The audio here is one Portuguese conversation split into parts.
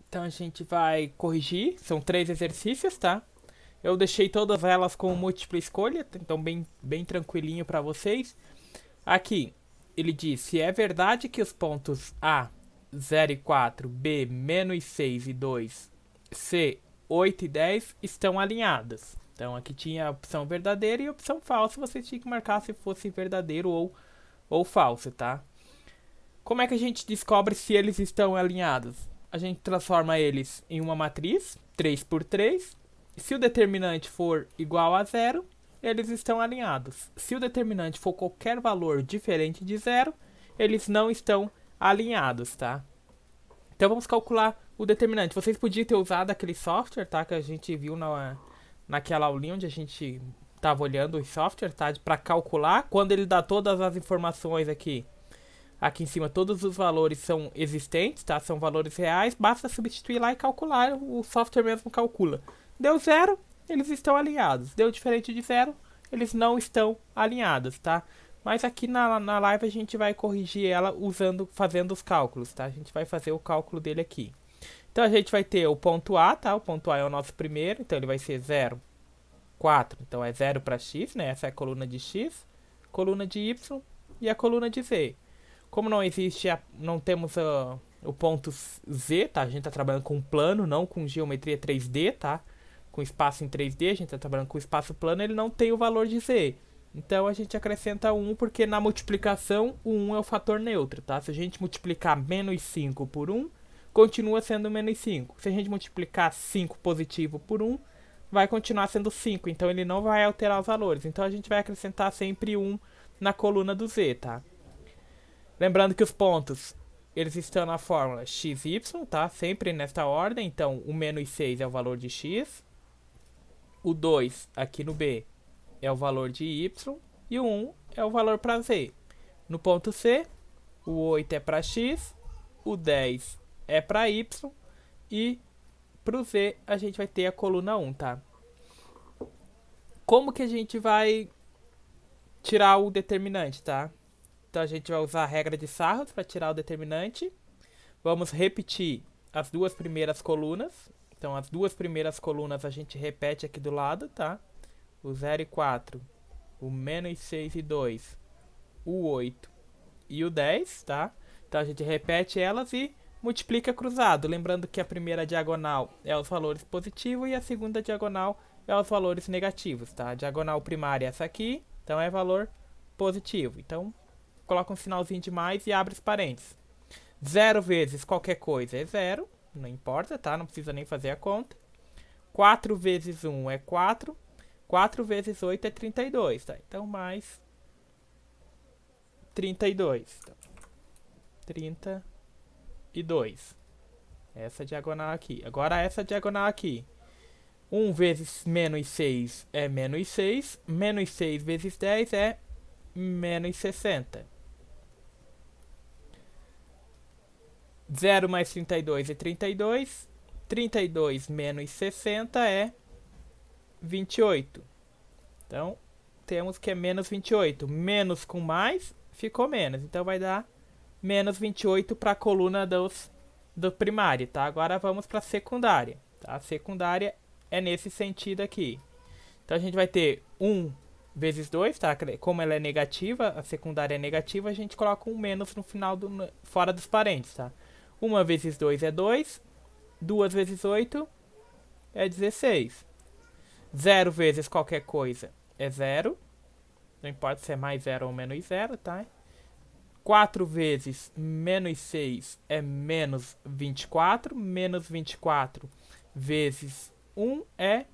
Então a gente vai corrigir, são 3 exercícios, tá? Eu deixei todas elas com múltipla escolha, então bem tranquilinho para vocês. Aqui, ele diz, se é verdade que os pontos A, 0 e 4, B, menos 6 e 2, C, 8 e 10 estão alinhados. Então aqui tinha a opção verdadeira e a opção falsa, você tinha que marcar se fosse verdadeiro ou falso, tá? Como é que a gente descobre se eles estão alinhados? A gente transforma eles em uma matriz, 3 por 3. Se o determinante for igual a zero, eles estão alinhados. Se o determinante for qualquer valor diferente de zero, eles não estão alinhados, tá? Então vamos calcular o determinante. Vocês podiam ter usado aquele software, tá? Que a gente viu naquela aulinha onde a gente estava olhando o software, tá? Para calcular. Quando ele dá todas as informações aqui em cima, todos os valores são existentes, tá? São valores reais. Basta substituir lá e calcular. O software mesmo calcula. Deu zero, eles estão alinhados. Deu diferente de zero, eles não estão alinhados, tá? Mas aqui na live a gente vai corrigir ela fazendo os cálculos, tá? A gente vai fazer o cálculo dele aqui. Então a gente vai ter o ponto A, tá? O ponto A é o nosso primeiro, então ele vai ser 0, 4. Então é 0 para x, né? Essa é a coluna de x, coluna de y e a coluna de z. Como não existe, não temos o ponto z, tá? A gente tá trabalhando com plano, não com geometria 3D, tá? Com espaço em 3D, a gente tá trabalhando com espaço plano, ele não tem o valor de z. Então a gente acrescenta 1 porque na multiplicação o 1 é o fator neutro, tá? Se a gente multiplicar menos 5 por 1, continua sendo menos 5. Se a gente multiplicar 5 positivo por 1, vai continuar sendo 5. Então ele não vai alterar os valores. Então a gente vai acrescentar sempre 1 na coluna do z, tá? Lembrando que os pontos, eles estão na fórmula x, y, tá? Sempre nesta ordem. Então o menos 6 é o valor de x. O 2 aqui no B é o valor de y e o 1 é o valor para z. No ponto C, o 8 é para x, o 10 é para y e para o z a gente vai ter a coluna 1, tá? Como que a gente vai tirar o determinante, tá? Então a gente vai usar a regra de Sarros para tirar o determinante. Vamos repetir as duas primeiras colunas. Então as duas primeiras colunas a gente repete aqui do lado, tá? O 0 e 4, o menos 6 e 2, o 8 e o 10, tá? Então a gente repete elas e multiplica cruzado. Lembrando que a primeira diagonal é os valores positivos e a segunda diagonal é os valores negativos, tá? A diagonal primária é essa aqui, então é valor positivo. Então coloca um sinalzinho de mais e abre os parênteses. 0 vezes qualquer coisa é 0, não importa, tá? Não precisa nem fazer a conta. 4 vezes 1 é 4. 4 vezes 8 é 32, tá? Então, mais 32. Tá? 32. Essa diagonal aqui. Agora, essa diagonal aqui. 1 vezes menos 6 é menos 6. Menos 6 vezes 10 é menos 60. 0 mais 32 é 32. 32 menos 60 é 28. Então, temos que é menos 28. Menos com mais, ficou menos. Então, vai dar menos 28 para a coluna do primário, tá? Agora, vamos para a secundária. Tá? A secundária é nesse sentido aqui. Então, a gente vai ter 1 vezes 2, tá? Como ela é negativa, a secundária é negativa, a gente coloca um menos no final, fora dos parênteses, tá? 1 vezes 2 é 2. 2 vezes 8 é 16. 0 vezes qualquer coisa é 0. Não importa se é mais 0 ou menos 0, tá? 4 vezes menos 6 é menos 24. Menos 24 vezes 1 é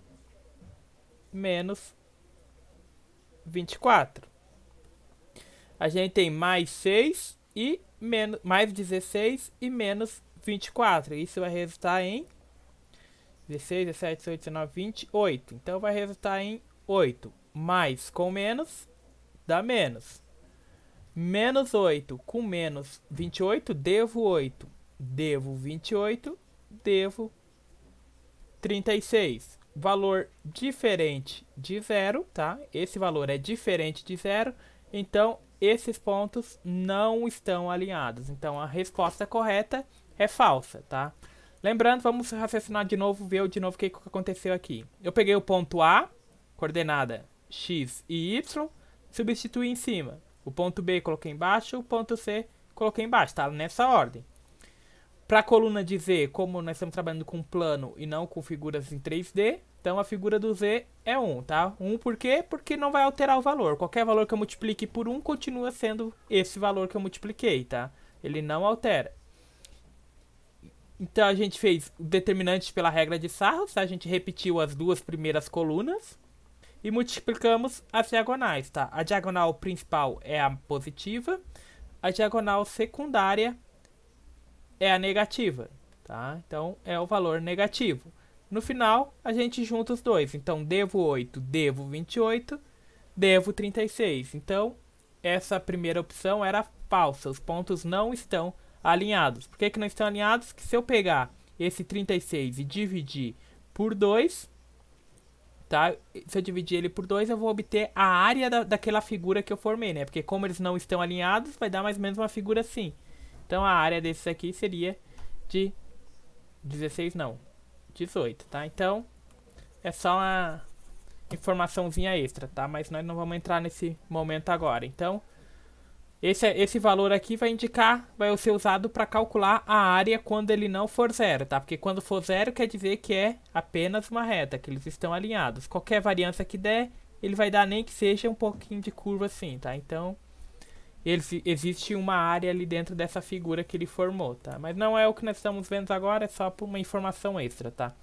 menos 24. A gente tem mais 6 e mais 16 e menos 24. Isso vai resultar em 16, 17, 18, 19, 20, 8. Então vai resultar em 8. Mais com menos dá menos. Menos 8 com menos 28, devo 8. Devo 28, devo 36. Valor diferente de zero, tá? Esse valor é diferente de zero, então esses pontos não estão alinhados. Então a resposta correta é falsa, tá? Lembrando, vamos raciocinar de novo, ver de novo o que aconteceu aqui. Eu peguei o ponto A, coordenada x e y, substituí em cima. O ponto B coloquei embaixo, o ponto C coloquei embaixo, tá? Nessa ordem. Para a coluna de Z, como nós estamos trabalhando com plano e não com figuras em 3D, então a figura do Z é 1, tá? 1 por quê? Porque não vai alterar o valor. Qualquer valor que eu multiplique por 1 continua sendo esse valor que eu multipliquei, tá? Ele não altera. Então a gente fez o determinante pela regra de Sarros, tá? A gente repetiu as duas primeiras colunas e multiplicamos as diagonais, tá? A diagonal principal é a positiva, a diagonal secundária é a negativa, tá? Então é o valor negativo. No final, a gente junta os dois. Então, devo 8, devo 28, devo 36. Então, essa primeira opção era falsa. Os pontos não estão alinhados. Por que não estão alinhados? Porque se eu pegar esse 36 e dividir por 2, tá? Se eu dividir ele por 2, eu vou obter a área daquela figura que eu formei, né? Porque como eles não estão alinhados, vai dar mais ou menos uma figura assim. Então, a área desse aqui seria de 18, tá? Então, é só uma informaçãozinha extra, tá? Mas nós não vamos entrar nesse momento agora. Então, esse valor aqui vai ser usado para calcular a área quando ele não for zero, tá? Porque quando for zero quer dizer que é apenas uma reta, que eles estão alinhados. Qualquer variância que der, ele vai dar nem que seja um pouquinho de curva assim, tá? Então, existe uma área ali dentro dessa figura que ele formou, tá? Mas não é o que nós estamos vendo agora, é só por uma informação extra, tá?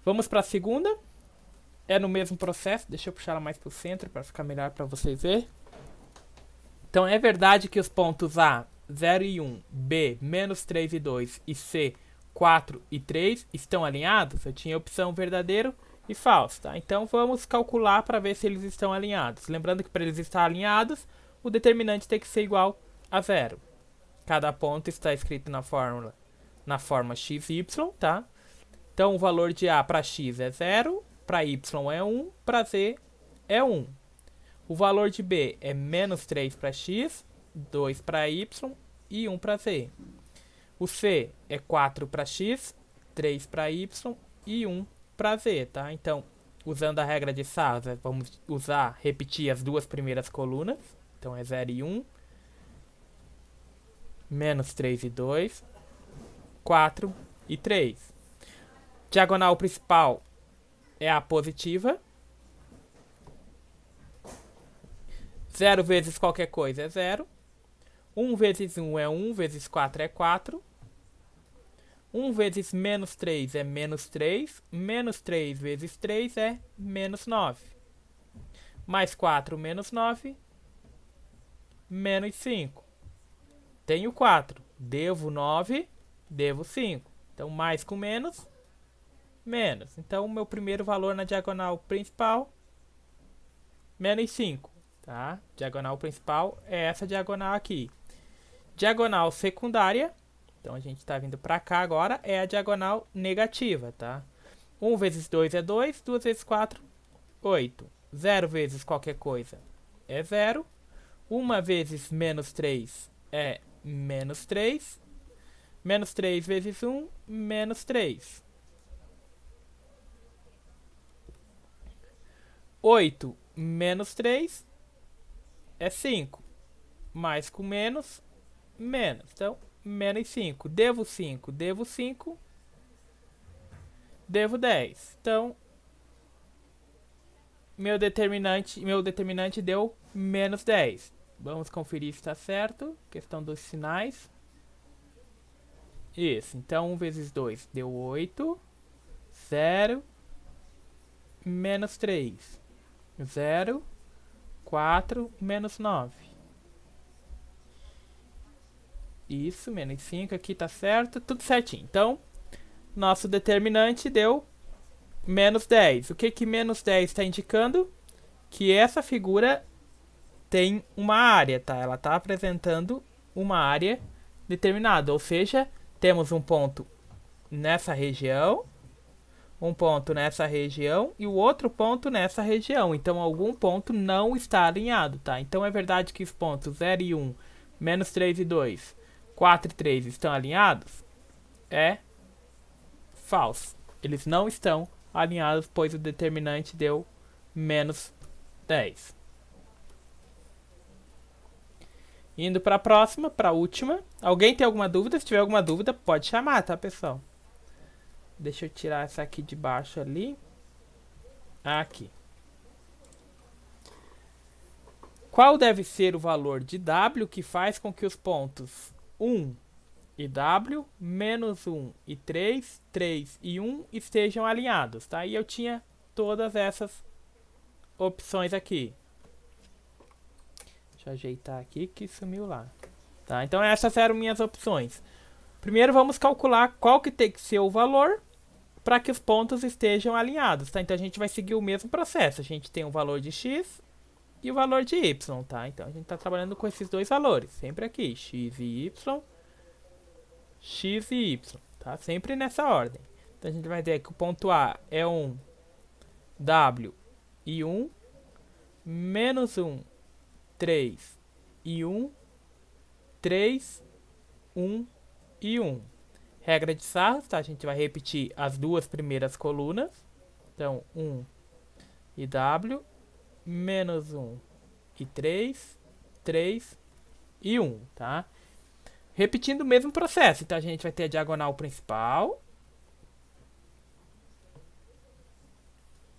Vamos para a segunda. É no mesmo processo, deixa eu puxar ela mais para o centro para ficar melhor para vocês verem. Então, é verdade que os pontos A, 0 e 1, B, menos 3 e 2 e C, 4 e 3 estão alinhados? Eu tinha a opção verdadeiro e falso, tá? Então, vamos calcular para ver se eles estão alinhados. Lembrando que para eles estar alinhados, o determinante tem que ser igual a 0. Cada ponto está escrito na forma x e y, tá? Então, o valor de A para x é 0, para y é 1, para z é 1. O valor de B é menos 3 para x, 2 para y e 1 para z. O C é 4 para x, 3 para y e 1 para z, tá? Então, usando a regra de Sarros, vamos repetir as duas primeiras colunas. Então, é 0 e 1, menos 3 e 2, 4 e 3. Diagonal principal é a positiva. 0 vezes qualquer coisa é 0. 1 vezes 1 é 1, vezes 4 é 4. 1 vezes menos 3 é menos 3. Menos 3 vezes 3 é menos 9. Mais 4 menos 9, menos 5. Tenho 4. Devo 9, devo 5. Então, mais com menos, menos. Então, o meu primeiro valor na diagonal principal, menos 5. Tá? Diagonal principal é essa diagonal aqui. Diagonal secundária, então a gente está vindo para cá agora, é a diagonal negativa, tá? 1 vezes 2 é 2, 2 vezes 4, 8. 0 vezes qualquer coisa é 0. 1 vezes menos 3 é menos 3. Menos 3 vezes 1, menos 3. 8 menos 3 é 5. Mais com menos, menos. Então, menos 5. Devo 5, devo 5. Devo 10. Então, meu determinante deu menos 10. Vamos conferir se está certo. Questão dos sinais. Isso. Então, 1 vezes 2 deu 8. 0. Menos 3. 0. 4 menos 9. Isso, menos 5 aqui tá certo, tudo certinho. Então, nosso determinante deu menos 10. O que que menos 10 está indicando? Que essa figura tem uma área, tá? Ela está apresentando uma área determinada, ou seja, temos um ponto nessa região, um ponto nessa região e o outro ponto nessa região. Então, algum ponto não está alinhado, tá? Então, é verdade que os pontos 0 e 1, menos 3 e 2, 4 e 3 estão alinhados? É falso. Eles não estão alinhados, pois o determinante deu menos 10. Indo para a próxima, para a última. Alguém tem alguma dúvida? Se tiver alguma dúvida, pode chamar, tá, pessoal? Deixa eu tirar essa aqui de baixo ali. Aqui. Qual deve ser o valor de W que faz com que os pontos 1 e W, menos 1 e 3, 3 e 1 estejam alinhados, tá? E eu tinha todas essas opções aqui. Deixa eu ajeitar aqui que sumiu lá. Tá? Então essas eram minhas opções. Primeiro vamos calcular qual que tem que ser o valor para que os pontos estejam alinhados, tá? Então a gente vai seguir o mesmo processo. A gente tem o valor de x e o valor de y, tá? Então a gente está trabalhando com esses dois valores, sempre aqui, x e y, tá? Sempre nessa ordem. Então a gente vai ter que o ponto A é 1, W e 1, menos 1, 3 e 1, 3, 1 e 1. Regra de Sarros, tá? A gente vai repetir as duas primeiras colunas. Então, 1 e W, menos 1 e 3, 3 e 1, tá? Repetindo o mesmo processo. Então, a gente vai ter a diagonal principal.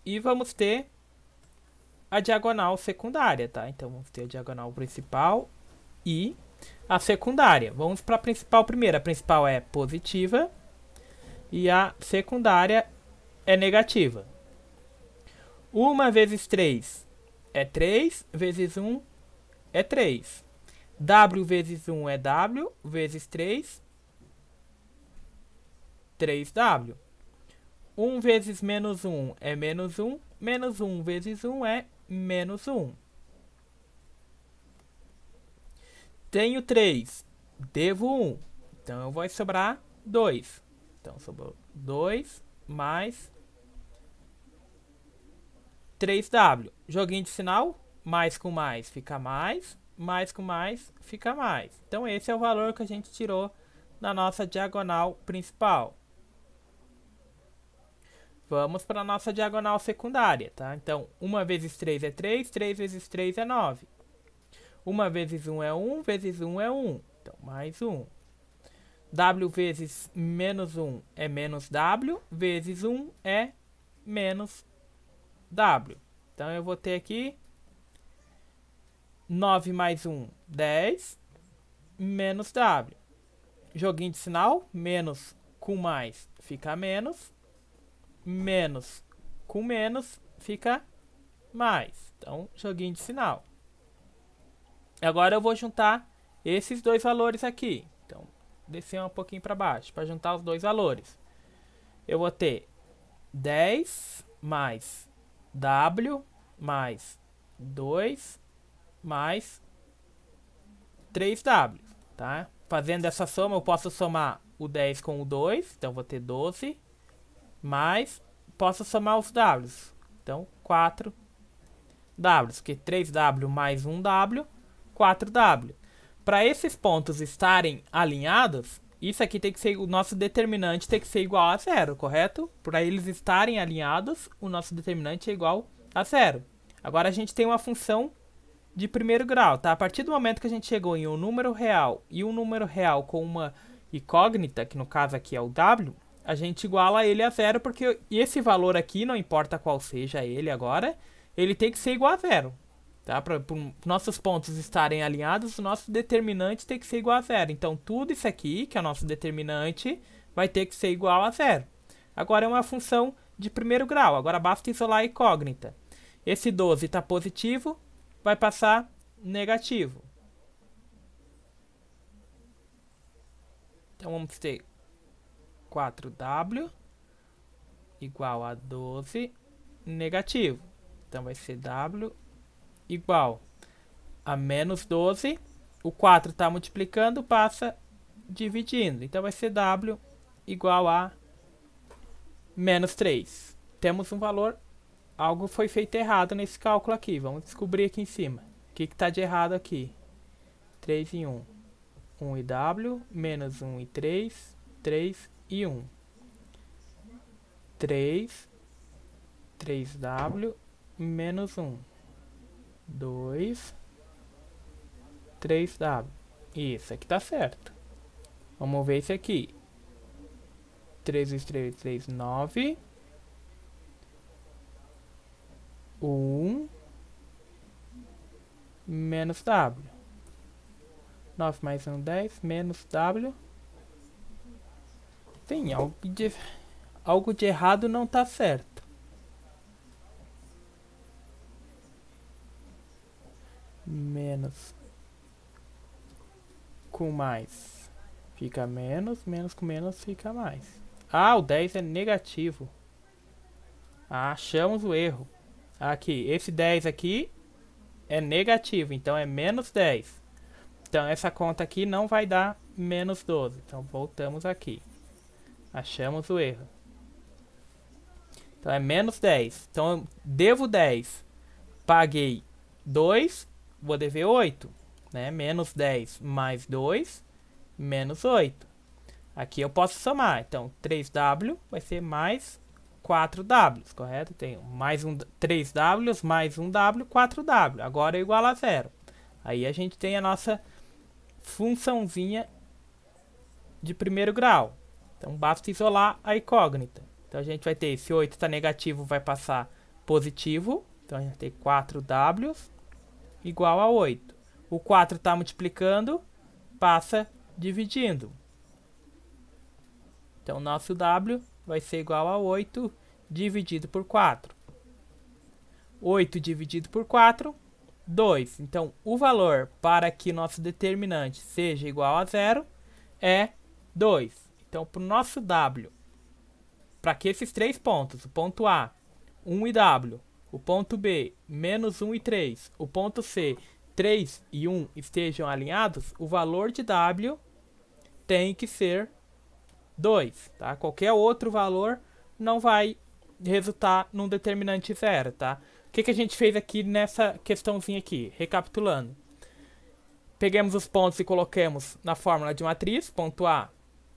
E vamos ter a diagonal secundária, tá? Então, vamos ter a diagonal principal e a secundária. Vamos para a principal primeiro. A principal é positiva e a secundária é negativa. 1 vezes 3 é 3, vezes 1 é 3. W vezes 1 é W, vezes 3, 3W. 1 vezes menos 1 é menos 1, menos 1 vezes 1 é menos 1. Tenho 3, devo 1, então eu vou sobrar 2. Então sobrou 2 mais 3W. Joguinho de sinal, mais com mais fica mais com mais fica mais. Então esse é o valor que a gente tirou na nossa diagonal principal. Vamos para a nossa diagonal secundária, tá? Então 1 vezes 3 é 3, 3 vezes 3 é 9. 1 vezes 1 é 1, vezes 1 é 1. Então, mais 1. W vezes menos 1 é menos W, vezes 1 é menos W. Então, eu vou ter aqui 9 mais 1, 10, menos W. Joguinho de sinal, menos com mais fica menos com menos fica mais. Então, joguinho de sinal. Agora eu vou juntar esses dois valores aqui. Então, descer um pouquinho para baixo para juntar os dois valores. Eu vou ter 10 mais W mais 2 mais 3W, tá? Fazendo essa soma, eu posso somar o 10 com o 2, então vou ter 12, mais posso somar os Ws, então 4Ws, porque 3W mais 1W, 4W. Para esses pontos estarem alinhados, isso aqui tem que ser, o nosso determinante tem que ser igual a 0, correto? Para eles estarem alinhados, o nosso determinante é igual a 0. Agora a gente tem uma função de primeiro grau, tá? A partir do momento que a gente chegou em um número real e um número real com uma incógnita, que no caso aqui é o W, a gente iguala ele a 0, porque esse valor aqui, não importa qual seja ele agora, ele tem que ser igual a 0. Tá? Para nossos pontos estarem alinhados, o nosso determinante tem que ser igual a 0. Então, tudo isso aqui, que é o nosso determinante, vai ter que ser igual a 0. Agora é uma função de primeiro grau. Agora basta isolar a incógnita. Esse 12 está positivo, vai passar negativo. Então, vamos ter 4W igual a 12 negativo. Então, vai ser W igual a menos 12. O 4 está multiplicando, passa dividindo. Então, vai ser W igual a menos 3. Temos um valor. Algo foi feito errado nesse cálculo aqui. Vamos descobrir aqui em cima. O que está de errado aqui? 3 e 1. 1 e W, menos 1 e 3, 3 e 1. 3, 3W menos 1. 2, 3W. Isso aqui tá certo. Vamos ver esse aqui. 3 vezes 3, 3, 9. 1 menos W. 9 mais 1, 10, menos W. Tem algo de errado não tá certo. Menos com mais fica menos, menos com menos fica mais. Ah, o 10 é negativo. Ah, achamos o erro. Aqui, esse 10 aqui é negativo, então é menos 10. Então essa conta aqui não vai dar menos 12. Então voltamos aqui. Achamos o erro. Então é menos 10. Então eu devo 10. Paguei 2, vou dever 8. Né? Menos 10 mais 2, menos 8. Aqui eu posso somar. Então 3W vai ser mais 4Ws, correto? Tenho mais 3Ws mais 1W, 4W. Agora é igual a 0. Aí a gente tem a nossa funçãozinha de primeiro grau. Então basta isolar a incógnita. Então a gente vai ter, se 8 está negativo, vai passar positivo. Então a gente vai ter 4Ws igual a 8. O 4 está multiplicando, passa dividindo. Então nosso W vai ser igual a 8 dividido por 4. 8 dividido por 4, 2. Então o valor para que nosso determinante seja igual a 0 é 2. Então, para o nosso W, para que esses três pontos, o ponto A, 1 e W, o ponto B, menos 1 e 3, o ponto C, 3 e 1 estejam alinhados, o valor de W tem que ser 2. Tá? Qualquer outro valor não vai resultar num determinante 0. Tá? O que a gente fez aqui nessa questãozinha aqui? Recapitulando. Pegamos os pontos e colocamos na fórmula de matriz, ponto A,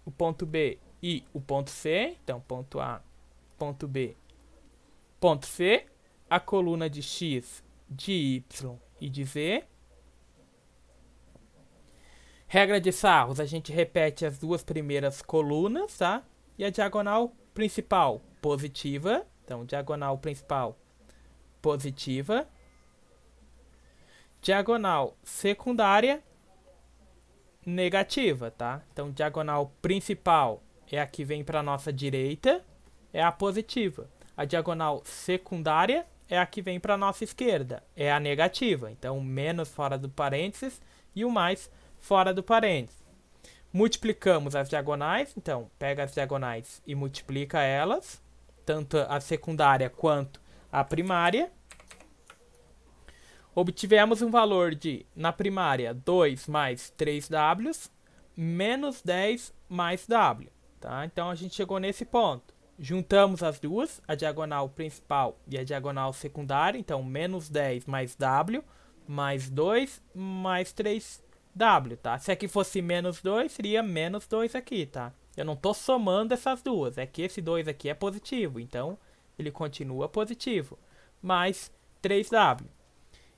o ponto B e o ponto C. Então, ponto A, ponto B, ponto C. A coluna de X, de Y e de Z. Regra de Sarros, a gente repete as duas primeiras colunas, tá? E a diagonal principal positiva. Então, diagonal principal positiva. Diagonal secundária negativa, tá? Então, diagonal principal é a que vem para a nossa direita, é a positiva. A diagonal secundária é a que vem para a nossa esquerda, é a negativa. Então, menos fora do parênteses e o mais fora do parênteses. Multiplicamos as diagonais, então, pega as diagonais e multiplica elas, tanto a secundária quanto a primária. Obtivemos um valor de, na primária, 2 mais 3W, menos 10 mais W. Tá? Então, a gente chegou nesse ponto. Juntamos as duas, a diagonal principal e a diagonal secundária. Então, menos 10 mais W, mais 2, mais 3W. Tá? Se aqui fosse menos 2, seria menos 2 aqui. Tá? Eu não estou somando essas duas. É que esse 2 aqui é positivo. Então, ele continua positivo. Mais 3W.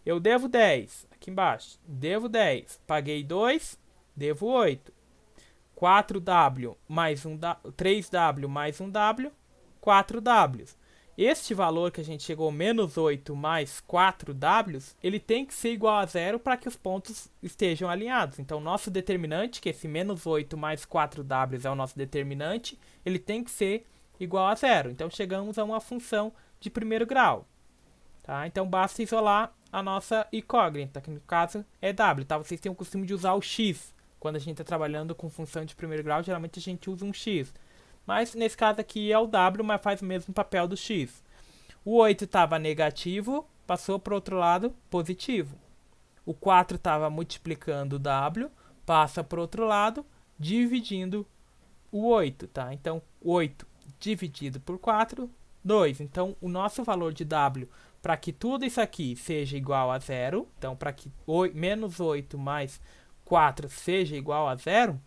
Eu devo 10, aqui embaixo, devo 10, paguei 2, devo 8. 4W mais 3W mais 1W, 4W. Este valor que a gente chegou, menos 8 mais 4W, ele tem que ser igual a 0 para que os pontos estejam alinhados. Então, nosso determinante, que esse menos 8 mais 4W é o nosso determinante, ele tem que ser igual a 0. Então, chegamos a uma função de primeiro grau. Tá? Então, basta isolar a nossa incógnita, que no caso é W, tá? Vocês têm o costume de usar o X. Quando a gente está trabalhando com função de primeiro grau, geralmente a gente usa um X. Mas nesse caso aqui é o W, mas faz o mesmo papel do X. O 8 estava negativo, passou para o outro lado positivo. O 4 estava multiplicando o W, passa para o outro lado, dividindo o 8, tá? Então, 8 dividido por 4, 2. Então, o nosso valor de W, para que tudo isso aqui seja igual a 0, então para que menos 8 mais 4 seja igual a 0,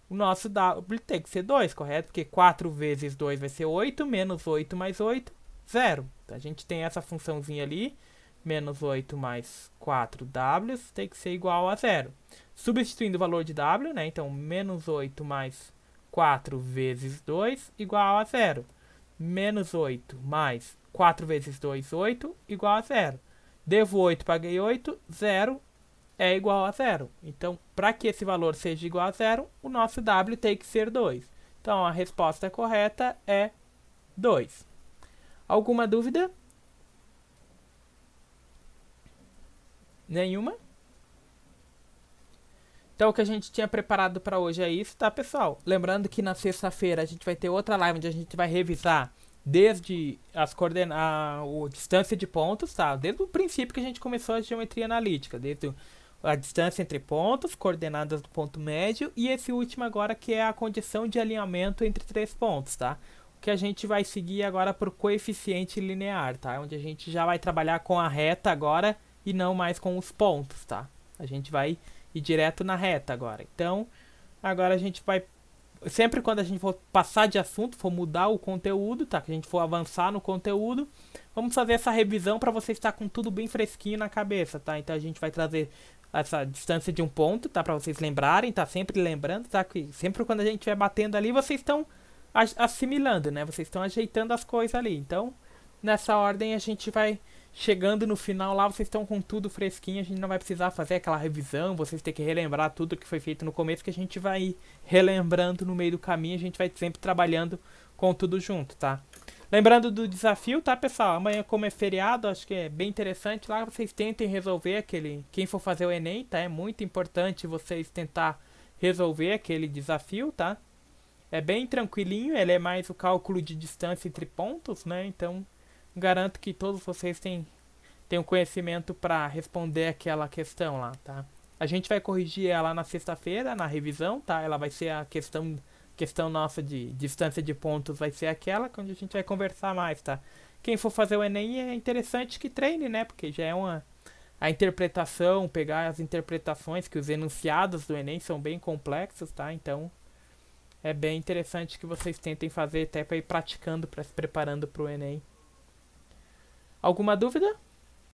o nosso W tem que ser 2, correto? Porque 4 vezes 2 vai ser 8, menos 8 mais 8, 0. Então, a gente tem essa funçãozinha ali, menos 8 mais 4W tem que ser igual a 0. Substituindo o valor de W, né? Então, menos 8 mais 4 vezes 2 igual a 0. Menos 8 mais 4 vezes 2, 8, igual a 0. Devo 8, paguei 8, 0 é igual a 0. Então, para que esse valor seja igual a 0, o nosso W tem que ser 2. Então, a resposta correta é 2. Alguma dúvida? Nenhuma? Então, o que a gente tinha preparado para hoje é isso, tá, pessoal? Lembrando que na sexta-feira a gente vai ter outra live onde a gente vai revisar desde as a distância de pontos, tá? Desde o princípio que a gente começou a geometria analítica, desde a distância entre pontos, coordenadas do ponto médio, e esse último agora que é a condição de alinhamento entre três pontos, tá? O que a gente vai seguir agora por coeficiente linear, tá? Onde a gente já vai trabalhar com a reta agora e não mais com os pontos, tá? A gente vai ir direto na reta agora. Então, agora a gente vai... Sempre quando a gente for passar de assunto, for mudar o conteúdo, tá? Que a gente for avançar no conteúdo, vamos fazer essa revisão para você estar com tudo bem fresquinho na cabeça, tá? Então a gente vai trazer essa distância de um ponto, tá? Para vocês lembrarem, tá? Sempre lembrando, tá? Que sempre quando a gente estiver batendo ali, vocês estão assimilando, né? Vocês estão ajeitando as coisas ali. Então, nessa ordem a gente vai chegando no final lá, vocês estão com tudo fresquinho, a gente não vai precisar fazer aquela revisão, vocês têm que relembrar tudo que foi feito no começo, que a gente vai relembrando no meio do caminho, a gente vai sempre trabalhando com tudo junto, tá? Lembrando do desafio, tá, pessoal? Amanhã, como é feriado, acho que é bem interessante lá, vocês tentem resolver aquele... Quem for fazer o Enem, tá? É muito importante vocês tentar resolver aquele desafio, tá? É bem tranquilinho, ele é mais o cálculo de distância entre pontos, né? Então, garanto que todos vocês têm um conhecimento para responder aquela questão lá, tá? A gente vai corrigir ela na sexta-feira, na revisão, tá? Ela vai ser a questão nossa de distância de pontos, vai ser aquela onde a gente vai conversar mais, tá? Quem for fazer o Enem é interessante que treine, né? Porque já é a interpretação, pegar as interpretações, que os enunciados do Enem são bem complexos, tá? Então, é bem interessante que vocês tentem fazer até para ir praticando, para se preparando para o Enem. Alguma dúvida?